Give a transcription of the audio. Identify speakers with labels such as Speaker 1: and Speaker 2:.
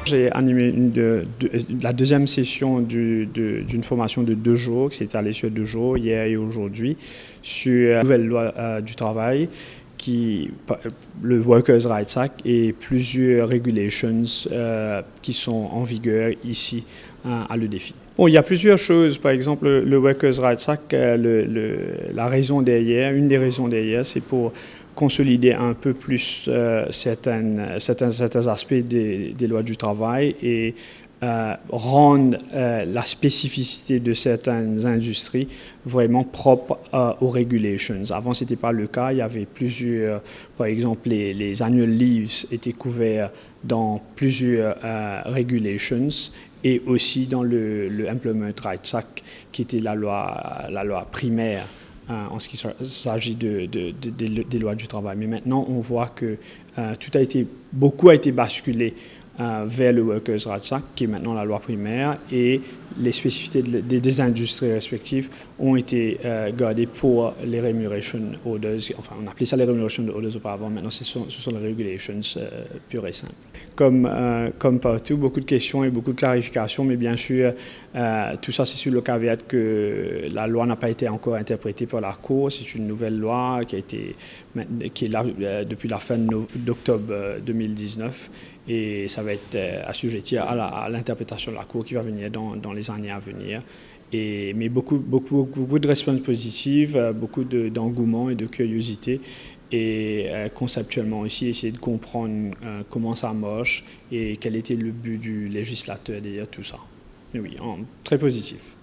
Speaker 1: J'ai animé la deuxième session d'une formation de 2 jours, qui s'est étalée sur 2 jours, hier et aujourd'hui, sur la nouvelle loi du travail, le Workers' Rights Act et plusieurs regulations qui sont en vigueur ici à l'EDFI. Bon, il y a plusieurs choses. Par exemple, le Workers' Rights Act, la raison derrière, une des raisons derrière, c'est pour consolider un peu plus certains aspects des lois du travail et rendre la spécificité de certaines industries vraiment propre aux regulations. Avant, ce n'était pas le cas. Il y avait plusieurs, par exemple, les annual leaves étaient couverts dans plusieurs regulations et aussi dans le Employment Rights Act, qui était la loi primaire en ce qui s'agit des lois du travail. Mais maintenant, on voit que beaucoup a été basculé vers le Workers' Rights Act, qui est maintenant la loi primaire, et les spécificités des industries respectives ont été gardées pour les remuneration orders. Enfin, on appelait ça les remuneration orders auparavant. Maintenant, ce sont les regulations pures et simples. Comme partout, beaucoup de questions et beaucoup de clarifications, mais bien sûr, tout ça, c'est sur le caveat que la loi n'a pas été encore interprétée par la Cour. C'est une nouvelle loi qui est là depuis la fin d'octobre 2019 et ça va être assujetti à l'interprétation de la Cour qui va venir dans les années à venir. Mais beaucoup de réponses positives, beaucoup d'engouement et de curiosité. Et conceptuellement aussi, essayer de comprendre comment ça marche et quel était le but du législateur derrière tout ça. Et oui, très positif.